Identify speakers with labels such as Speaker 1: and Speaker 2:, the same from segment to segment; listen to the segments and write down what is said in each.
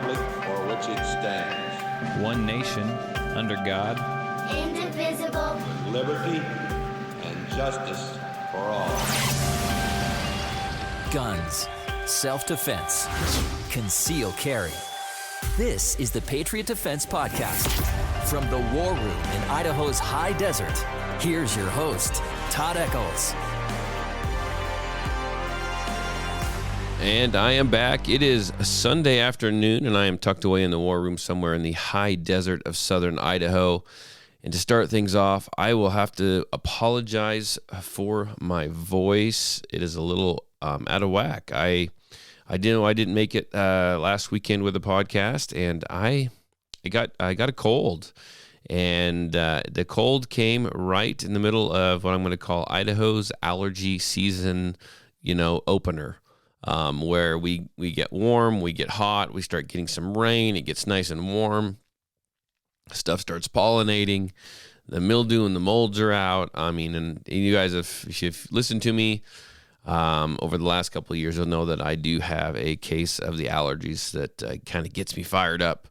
Speaker 1: republic for which it stands,
Speaker 2: one nation, under God,
Speaker 3: indivisible,
Speaker 1: with liberty and justice for all.
Speaker 4: Guns, self-defense, concealed carry. This is the Patriot Defense Podcast. From the war room in Idaho's high desert, here's your host, Todd Echols.
Speaker 5: And I am back. It is Sunday afternoon, and I am tucked away in the war room somewhere in the high desert of southern Idaho. And to start things off, I will have to apologize for my voice. It is a little out of whack. I didn't make it last weekend with the podcast, and I got a cold, and the cold came right in the middle of what I'm going to call Idaho's allergy season, opener. Where we get warm, we get hot, we start getting some rain, it gets nice and warm, stuff starts pollinating, the mildew and the molds are out. I mean, and you guys, if you've listened to me over the last couple of years, you'll know that I do have a case of the allergies that kind of gets me fired up.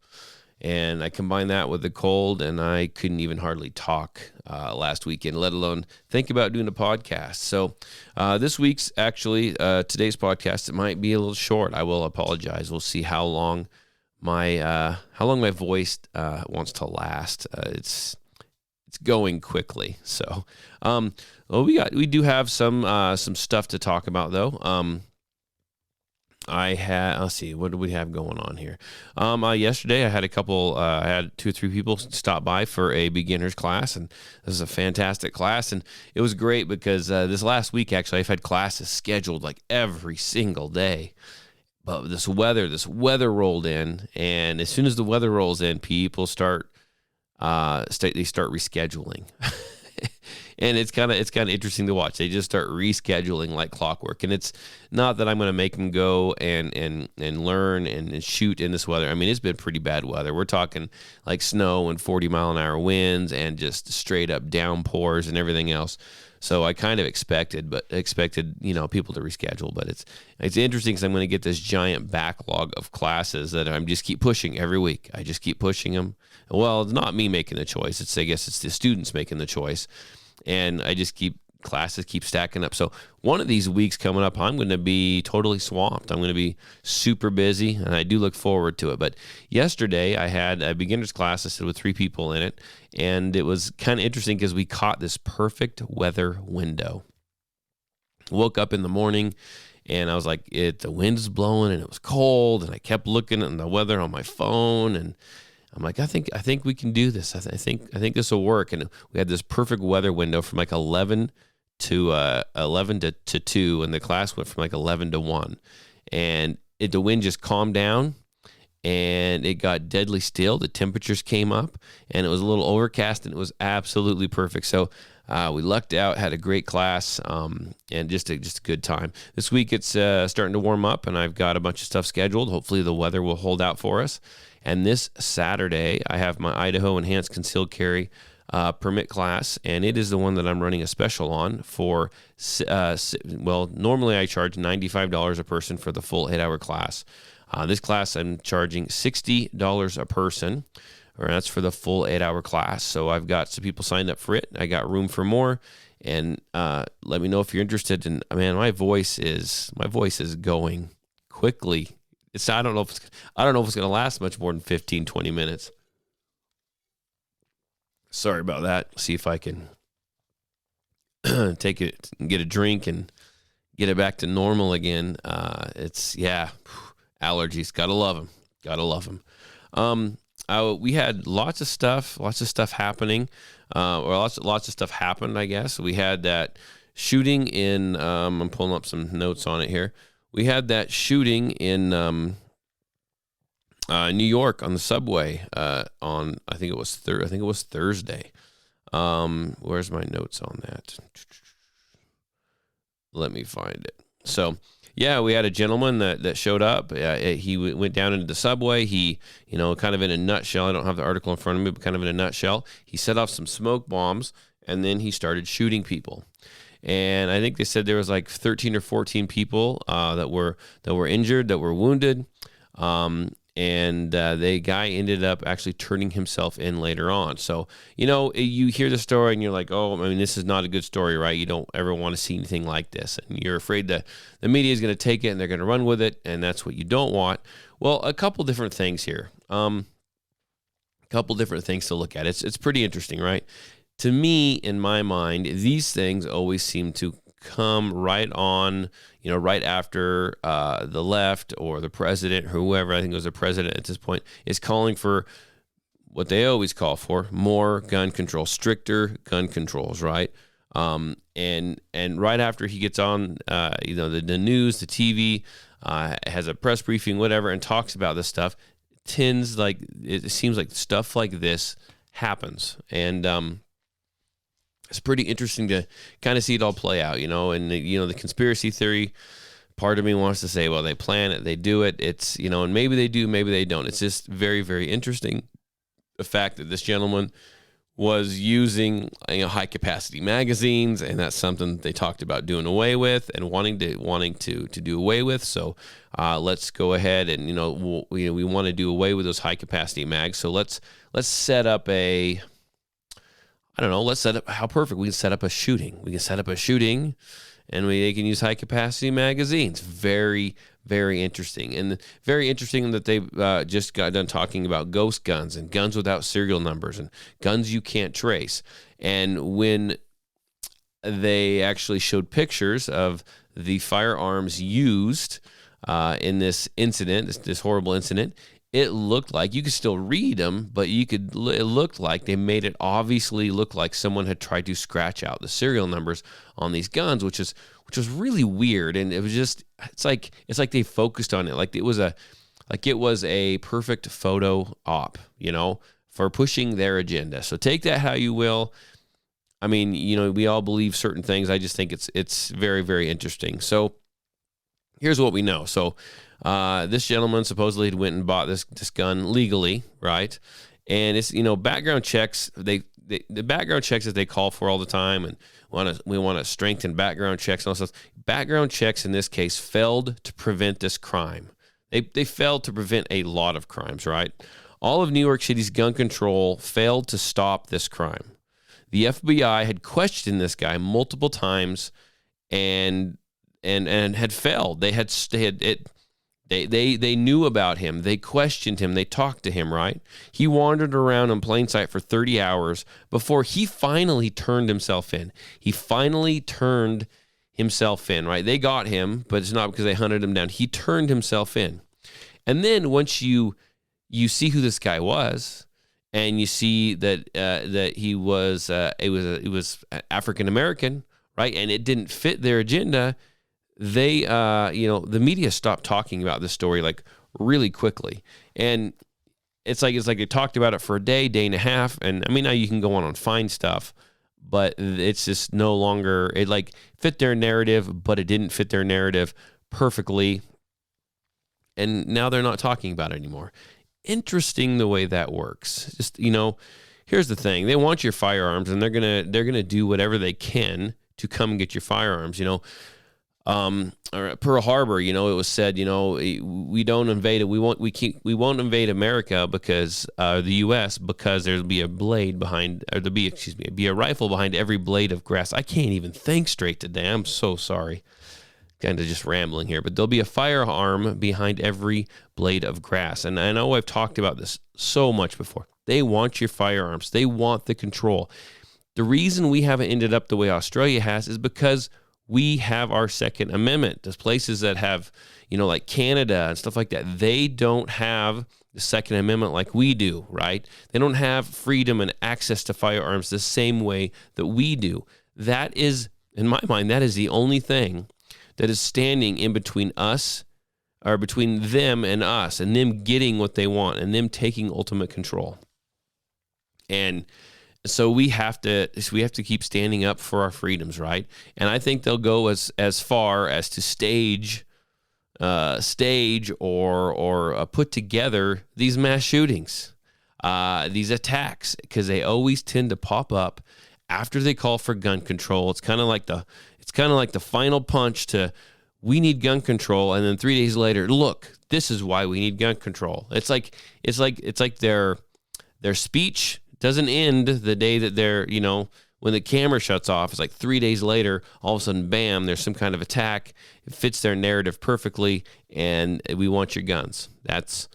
Speaker 5: And I combined that with the cold, and I couldn't even hardly talk last weekend, let alone think about doing a podcast. So this week's today's podcast, it might be a little short. I will apologize. We'll see how long my voice wants to last. It's going quickly. So we do have some stuff to talk about though. Let's see, what do we have going on here? Yesterday I had I had 2 or 3 people stop by for a beginner's class, and this is a fantastic class, and it was great because this last week, actually, I've had classes scheduled like every single day, but this weather rolled in, and as soon as the weather rolls in, people start rescheduling. And it's kind of interesting to watch. They just start rescheduling like clockwork. And it's not that I'm going to make them go and learn and shoot in this weather. I mean, it's been pretty bad weather. We're talking like snow and 40-mile-an-hour winds and just straight up downpours and everything else. So I kind of expected people to reschedule. But it's interesting because I'm going to get this giant backlog of classes that I'm just keep pushing every week. I just keep pushing them. Well, it's not me making the choice. I guess it's the students making the choice. And I just classes keep stacking up. So one of these weeks coming up, I'm going to be totally swamped. I'm going to be super busy, and I do look forward to it. But yesterday I had a beginner's class, I said, with 3 people in it, and it was kind of interesting because we caught this perfect weather window. Woke up in the morning, and I was like, the wind is blowing, and it was cold, and I kept looking at the weather on my phone, and I'm like, I think we can do this. I think this will work. And we had this perfect weather window from like 11 to 2, and the class went from like 11 to 1. And the wind just calmed down, and it got deadly still. The temperatures came up, and it was a little overcast, and it was absolutely perfect. So we lucked out, had a great class, and just a good time. This week it's starting to warm up, and I've got a bunch of stuff scheduled. Hopefully the weather will hold out for us. And this Saturday, I have my Idaho Enhanced Concealed Carry permit class, and it is the one that I'm running a special on for, normally I charge $95 a person for the full 8-hour class. This class, I'm charging $60 a person, or that's for the full 8-hour class. So I've got some people signed up for it. I got room for more, and let me know if you're interested. And man, my voice is going quickly. I don't know if it's going to last much more than 15, 20 minutes. Sorry about that. See if I can take it and get a drink and get it back to normal again. Allergies. Gotta love them. We had lots of stuff happening, or lots of stuff happened, I guess. We had that shooting in, I'm pulling up some notes on it here. We had that shooting in New York on the subway on I think it was Thursday. Where's my notes on that? Let me find it. So yeah, we had a gentleman that showed up. He went down into the subway. He, kind of in a nutshell, I don't have the article in front of me, but kind of in a nutshell, he set off some smoke bombs, and then he started shooting people. And I think they said there was like 13 or 14 people that were injured, that were wounded. And the guy ended up actually turning himself in later on. So, you hear the story and you're like, oh, I mean, this is not a good story, right? You don't ever want to see anything like this. And you're afraid that the media is going to take it and they're going to run with it. And that's what you don't want. Well, a couple different things here. A couple different things to look at. It's pretty interesting, right? To me, in my mind, these things always seem to come right on, right after the left or the president, or whoever, I think it was the president at this point, is calling for what they always call for: more gun control, stricter gun controls, right? And right after he gets on, the news, the TV, has a press briefing, whatever, and talks about this stuff, it seems like stuff like this happens. And it's pretty interesting to kind of see it all play out, and the conspiracy theory part of me wants to say, well, they plan it, they do it. It's, and maybe they do, maybe they don't. It's just very, very interesting. The fact that this gentleman was using high capacity magazines, and that's something they talked about doing away with and wanting to do away with. So let's go ahead and we want to do away with those high capacity mags. So let's set up how perfect. We can set up a shooting. And they can use high capacity magazines. Very, very interesting. And very interesting that they just got done talking about ghost guns and guns without serial numbers and guns you can't trace. And when they actually showed pictures of the firearms used in this incident, this horrible incident, it looked like you could still read them, but it looked like they made it obviously look like someone had tried to scratch out the serial numbers on these guns, which was really weird. And it was just, it's like they focused on it. Like it was a perfect photo op, for pushing their agenda. So take that how you will. I mean, we all believe certain things. I just think it's very, very interesting. So here's what we know. So, this gentleman supposedly had went and bought this gun legally, right? And it's background checks. The background checks that they call for all the time, and we want to strengthen background checks and all stuff. Background checks in this case failed to prevent this crime. They failed to prevent a lot of crimes, right? All of New York City's gun control failed to stop this crime. The FBI had questioned this guy multiple times, and had failed. They knew about him. They questioned him. They talked to him, right? He wandered around in plain sight for 30 hours before he finally turned himself in. Right? They got him, but it's not because they hunted him down. He turned himself in. And then once you see who this guy was, and you see that he was African American, right? And it didn't fit their agenda. They, the media stopped talking about this story like really quickly. And it's like they talked about it for a day and a half. And I mean, now you can go on and find stuff, but it's just no longer, it like fit their narrative, but it didn't fit their narrative perfectly. And now they're not talking about it anymore. Interesting the way that works. Just, here's the thing. They want your firearms, and they're going to do whatever they can to come and get your firearms, or Pearl Harbor, it was said, we don't invade it. We won't invade America because the U.S. because there'll be a rifle behind every blade of grass. I can't even think straight today. I'm so sorry. Kind of just rambling here, but there'll be a firearm behind every blade of grass. And I know I've talked about this so much before. They want your firearms. They want the control. The reason we haven't ended up the way Australia has is because we have our Second Amendment. There's places that have, like Canada and stuff like that. They don't have the Second Amendment like we do, right? They don't have freedom and access to firearms the same way that we do. That is, in my mind, that is the only thing that is standing in between us, or between them and us, and them getting what they want and them taking ultimate control. And so we have to keep standing up for our freedoms, right? And I think they'll go as far as to stage or put together these mass shootings, these attacks, because they always tend to pop up after they call for gun control. It's kind of like the final punch to we need gun control, and then 3 days later, look, this is why we need gun control. It's like their speech doesn't end the day that they're, when the camera shuts off. It's like 3 days later, all of a sudden, bam, there's some kind of attack. It fits their narrative perfectly, and we want your guns. That's,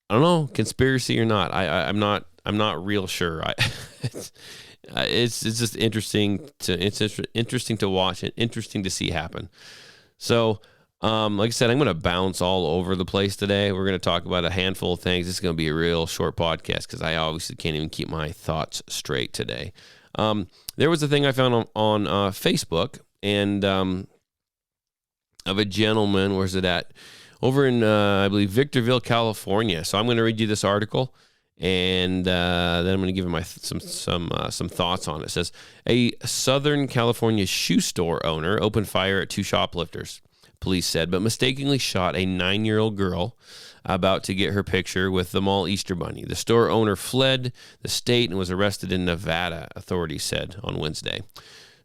Speaker 5: I don't know, conspiracy or not. I'm not real sure. It's just interesting to watch and interesting to see happen. So, like I said, I'm going to bounce all over the place today. We're going to talk about a handful of things. This is going to be a real short podcast because I obviously can't even keep my thoughts straight today. There was a thing I found on Facebook and of a gentleman. Where's it at? Over in, I believe, Victorville, California. So I'm going to read you this article, and then I'm going to give him some thoughts on it. It says, a Southern California shoe store owner opened fire at two shoplifters, police said, but mistakenly shot a 9-year-old girl about to get her picture with the mall Easter Bunny. The store owner fled the state and was arrested in Nevada, authorities said on Wednesday.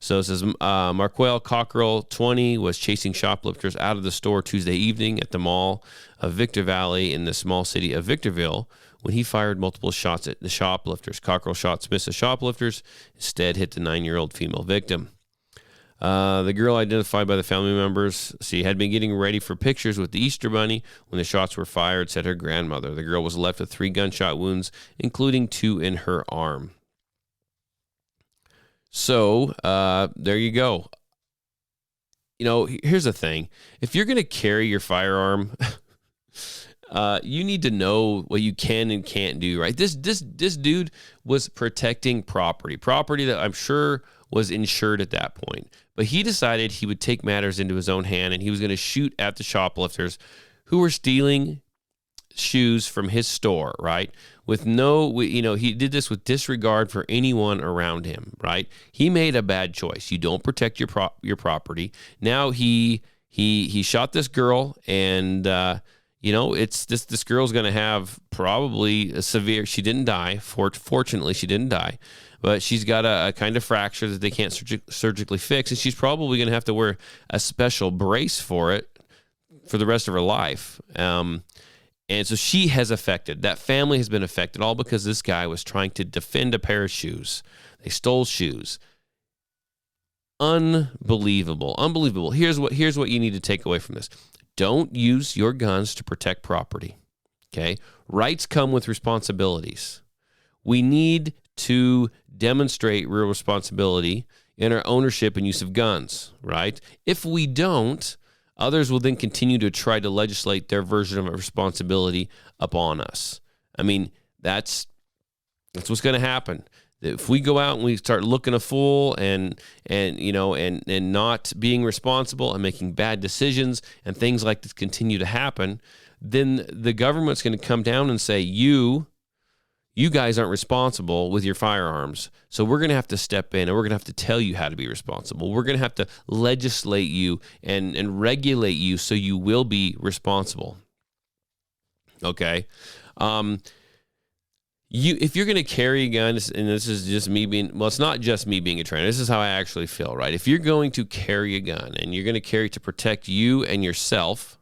Speaker 5: So it says, Marquel Cockrell, 20, was chasing shoplifters out of the store Tuesday evening at the mall of Victor Valley in the small city of Victorville when he fired multiple shots at the shoplifters. Cockrell shots missed the shoplifters, instead hit the 9-year-old female victim. The girl, identified by the family members, she had been getting ready for pictures with the Easter Bunny when the shots were fired, said her grandmother. The girl was left with 3 gunshot wounds, including 2 in her arm. So, there you go. Here's the thing. If you're going to carry your firearm, you need to know what you can and can't do, right? This dude was protecting property that I'm sure was insured at that point. But he decided he would take matters into his own hand, and he was going to shoot at the shoplifters who were stealing shoes from his store, right? He did this with disregard for anyone around him, right? He made a bad choice. You don't protect your property. Now he shot this girl, and it's this girl's going to have probably a severe. She didn't die. Fortunately, she didn't die, but she's got a kind of fracture that they can't surgically fix, and she's probably going to have to wear a special brace for it for the rest of her life. And so she has affected. That family has been affected, all because this guy was trying to defend a pair of shoes. They stole shoes. Unbelievable. Here's what you need to take away from this. Don't use your guns to protect property. Okay? Rights come with responsibilities. We need to demonstrate real responsibility in our ownership and use of guns, right? If we don't, others will then continue to try to legislate their version of a responsibility upon us. I mean, that's what's going to happen. If we go out and we start looking a fool and not being responsible and making bad decisions and things like this continue to happen, then the government's going to come down and say, you guys aren't responsible with your firearms, so we're going to have to step in and we're going to have to tell you how to be responsible. We're going to have to legislate you and regulate you so you will be responsible. Okay? If you're going to carry a gun, and this is just me being, well, it's not just me being a trainer. This is how I actually feel, right? If you're going to carry a gun and you're going to carry to protect you and yourself,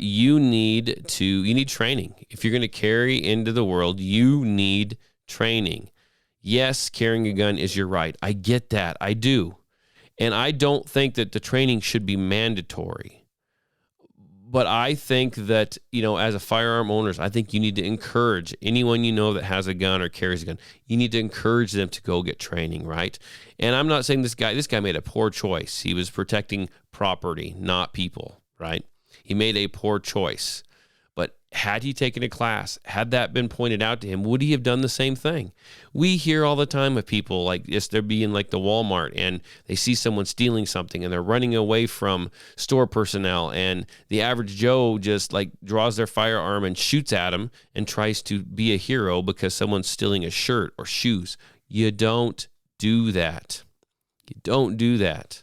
Speaker 5: you need training. If you're going to carry into the world, you need training. Yes, carrying a gun is your right. I get that. I do. And I don't think that the training should be mandatory. But I think that, as a firearm owners, I think you need to encourage anyone that has a gun or carries a gun. You need to encourage them to go get training, right? And I'm not saying this guy made a poor choice. He was protecting property, not people, right? He made a poor choice. But had he taken a class, had that been pointed out to him, would he have done the same thing? We hear all the time of people like this. They're being like the Walmart and they see someone stealing something and they're running away from store personnel, and the average Joe just like draws their firearm and shoots at him and tries to be a hero because someone's stealing a shirt or shoes. You don't do that. You don't do that.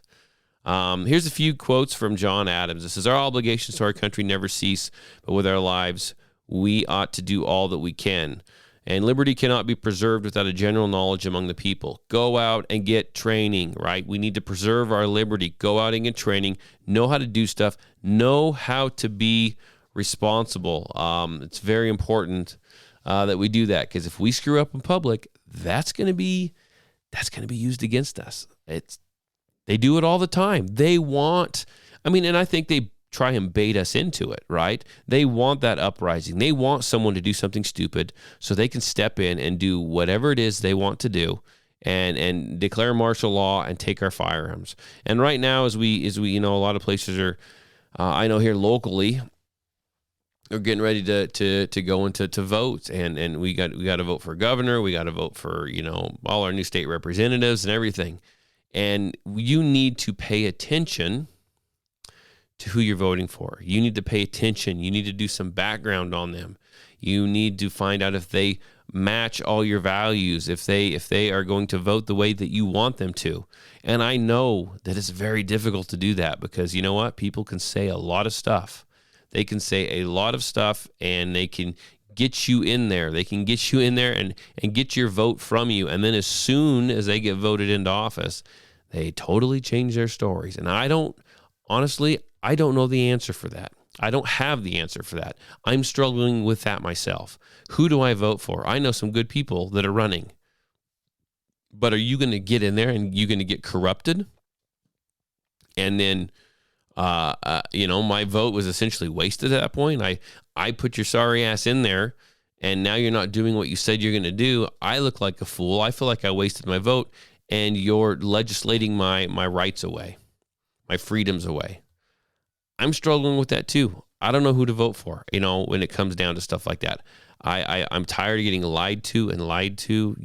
Speaker 5: Here's a few quotes from John Adams. This is, our obligations to our country never cease, but with our lives, we ought to do all that we can. And liberty cannot be preserved without a general knowledge among the people. Go out and get training, right? We need to preserve our liberty. Go out and get training. Know how to do stuff. Know how to be responsible. It's very important that we do that, because if we screw up in public, that's going to be used against us. They do it all the time. And I think they try and bait us into it, right? They want that uprising. They want someone to do something stupid so they can step in and do whatever it is they want to do and declare martial law and take our firearms. And right now, as we a lot of places are, I know here locally, are getting ready to go into vote, and we got to vote for governor. We got to vote for all our new state representatives and everything. And you need to pay attention to who you're voting for. You need to pay attention. You need to do some background on them. You need to find out if they match all your values, if they are going to vote the way that you want them to. And I know that it's very difficult to do that, because you know what? People can say a lot of stuff. They can say a lot of stuff, and they can get you in there. They can get you in there and get your vote from you. And then as soon as they get voted into office, they totally change their stories. And I don't know the answer for that. I don't have the answer for that. I'm struggling with that myself. Who do I vote for? I know some good people that are running. But are you going to get in there and you're going to get corrupted? And then, my vote was essentially wasted at that point. I put your sorry ass in there, and now you're not doing what you said you're going to do. I look like a fool. I feel like I wasted my vote, and you're legislating my rights away, my freedoms away. I'm struggling with that too. I don't know who to vote for, when it comes down to stuff like that. I'm tired of getting lied to and lied to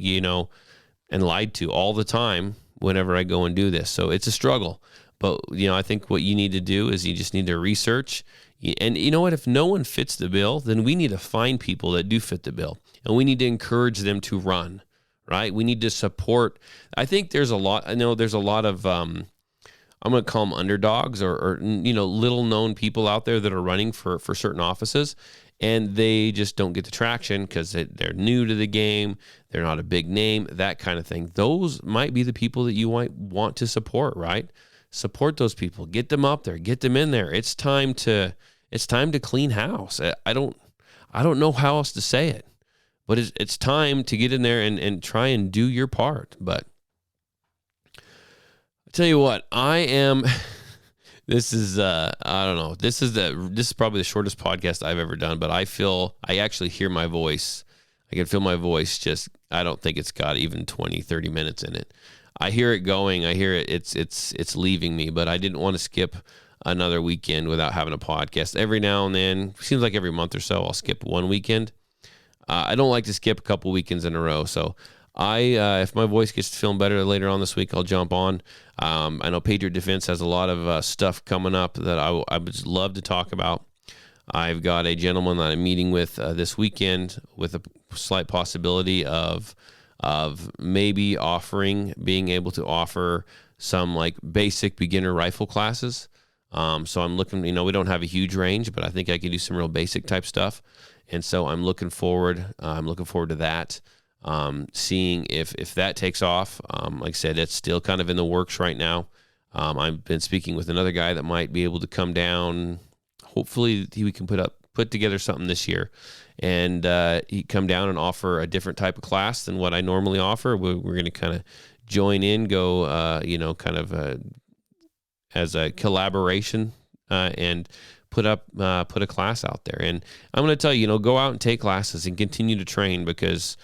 Speaker 5: all the time whenever I go and do this. So it's a struggle. But, I think what you need to do is you just need to research. And you know what? If no one fits the bill, then we need to find people that do fit the bill. And we need to encourage them to run, right? We need to support. I think there's a lot of, I'm going to call them underdogs or little known people out there that are running for certain offices, and they just don't get the traction because they're new to the game. They're not a big name, that kind of thing. Those might be the people that you might want to support, right? Support those people, get them up there, get them in there. It's time to clean house. I don't know how else to say it, but it's time to get in there and try and do your part. But I tell you what, this is I don't know. This is probably the shortest podcast I've ever done, but I actually hear my voice. I can feel my voice I don't think it's got even 20, 30 minutes in it. I hear it going. I hear it. It's leaving me, but I didn't want to skip another weekend without having a podcast. Every now and then, seems like every month or so, I'll skip one weekend. I don't like to skip a couple weekends in a row. So if my voice gets feeling better later on this week, I'll jump on. I know Patriot Defense has a lot of stuff coming up that I would love to talk about. I've got a gentleman that I'm meeting with this weekend with a slight possibility of maybe being able to offer some like basic beginner rifle classes. So I'm looking, we don't have a huge range, but I think I can do some real basic type stuff. And so I'm looking forward to that. Seeing if that takes off. Like I said, it's still kind of in the works right now. I've been speaking with another guy that might be able to come down. Hopefully we can put together something this year, and he come down and offer a different type of class than what I normally offer. We're going to kind of join in, go, as a collaboration, and put a class out there. And I'm going to tell you, go out and take classes and continue to train, because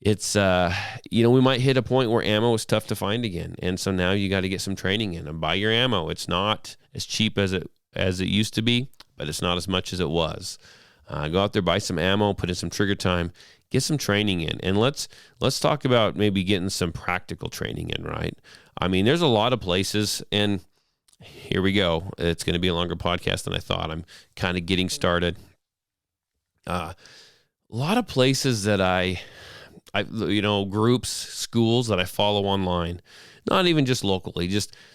Speaker 5: it's, we might hit a point where ammo is tough to find again. And so now you got to get some training in and buy your ammo. It's not as cheap as it used to be, but it's not as much as it was. Go out there, buy some ammo, put in some trigger time, get some training in. And let's talk about maybe getting some practical training in, right? I mean, there's a lot of places, and here we go. It's going to be a longer podcast than I thought. I'm kind of getting started. A lot of places that I groups, schools that I follow online, not even just locally,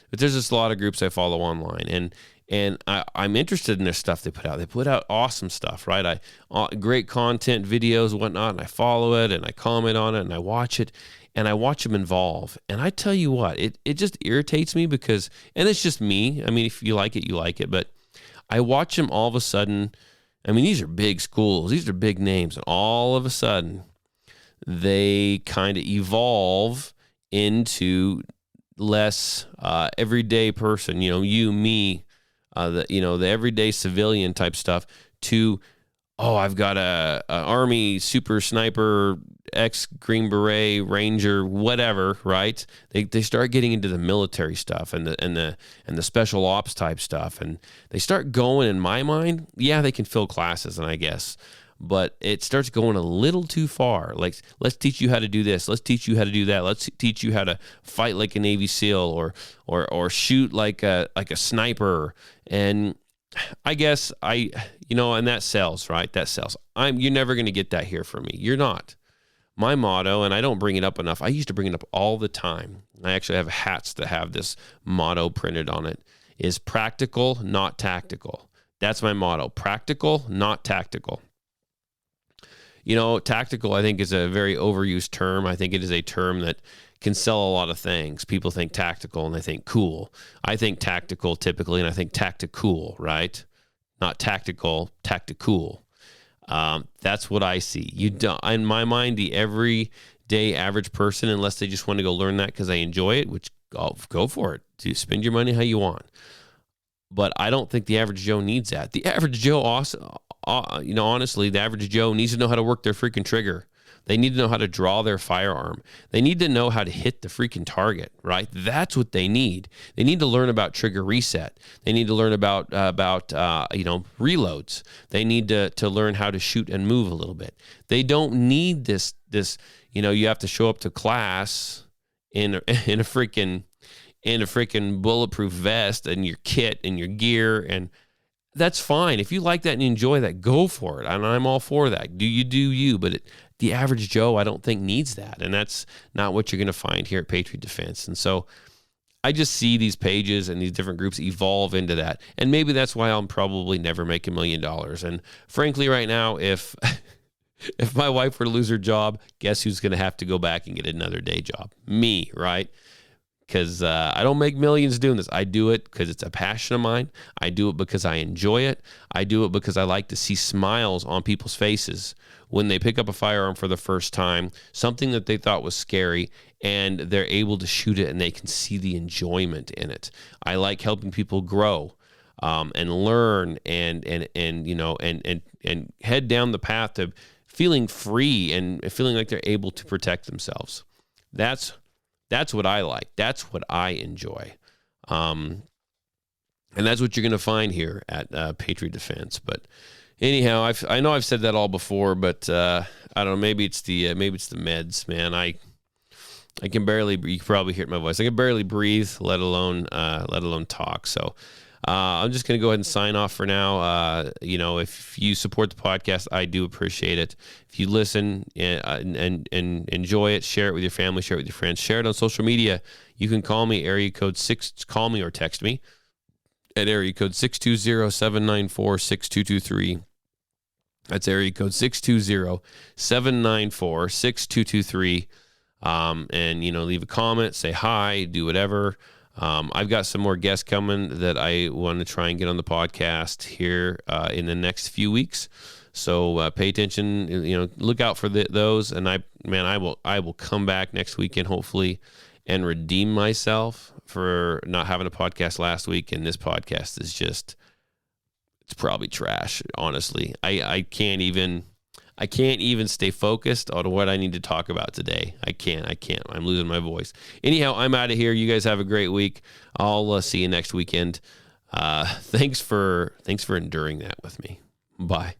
Speaker 5: but there's just a lot of groups I follow online. And I'm interested in their stuff they put out. They put out awesome stuff, right? Great content, videos, whatnot, and I follow it, and I comment on it, and I watch it, and I watch them evolve. And I tell you what, it just irritates me because, and it's just me. I mean, if you like it, you like it. But I watch them all of a sudden. I mean, these are big schools. These are big names. And all of a sudden, they kind of evolve into less everyday person, you, me, the everyday civilian type stuff to, I've got a Army super sniper, ex Green Beret Ranger, whatever, right? They start getting into the military stuff and the special ops type stuff, and they start going, in my mind, yeah, they can fill classes, and I guess, but it starts going a little too far. Like, let's teach you how to do this. Let's teach you how to do that. Let's teach you how to fight like a Navy SEAL or shoot like a sniper. And I guess and that sells, right? That sells. You're never going to get that here from me. You're not. My motto, and I don't bring it up enough. I used to bring it up all the time. I actually have hats that have this motto printed on it, is practical, not tactical. That's my motto. Practical, not tactical. Tactical, I think, is a very overused term. I think it is a term that can sell a lot of things. People think tactical and they think cool. I think tactical typically, and I think tactical, right? Not tactical, tactical. That's what I see. You don't, in my mind, the everyday average person, unless they just want to go learn that because they enjoy it, which go for it. Spend your money how you want. But I don't think the average Joe needs that. The average Joe also, honestly, the average Joe needs to know how to work their freaking trigger. They need to know how to draw their firearm. They need to know how to hit the freaking target, right? That's what they need. They need to learn about trigger reset. They need to learn about reloads. They need to learn how to shoot and move a little bit. They don't need this, you have to show up to class in a freaking bulletproof vest and your kit and your gear, and that's fine. If you like that and you enjoy that, go for it. And I'm all for that. Do you. But the average Joe, I don't think, needs that. And that's not what you're going to find here at Patriot Defense. And so I just see these pages and these different groups evolve into that. And maybe that's why I'll probably never make $1 million. And frankly, right now, if my wife were to lose her job, guess who's going to have to go back and get another day job? Me, right? Because I don't make millions doing this. I do it because it's a passion of mine. I do it because I enjoy it. I do it because I like to see smiles on people's faces when they pick up a firearm for the first time, something that they thought was scary, and they're able to shoot it and they can see the enjoyment in it. I like helping people grow and learn and head down the path to feeling free and feeling like they're able to protect themselves. That's what I like. That's what I enjoy. And that's what you're going to find here at Patriot Defense. But anyhow, I know I've said that all before, but I don't know. Maybe it's the meds, man. I can barely. You can probably hear my voice. I can barely breathe, let alone talk. So I'm just going to go ahead and sign off for now. If you support the podcast, I do appreciate it. If you listen and enjoy it, share it with your family, share it with your friends, share it on social media. You can call me, call me or text me at area code 620-794-6223. That's area code 620-794-6223. And, leave a comment, say hi, do whatever. I've got some more guests coming that I want to try and get on the podcast here in the next few weeks. So pay attention, look out for those. And I will come back next weekend, hopefully, and redeem myself for not having a podcast last week. And this podcast is it's probably trash, honestly. I can't even stay focused on what I need to talk about today. I can't. I'm losing my voice. Anyhow, I'm out of here. You guys have a great week. I'll see you next weekend. Thanks for enduring that with me. Bye.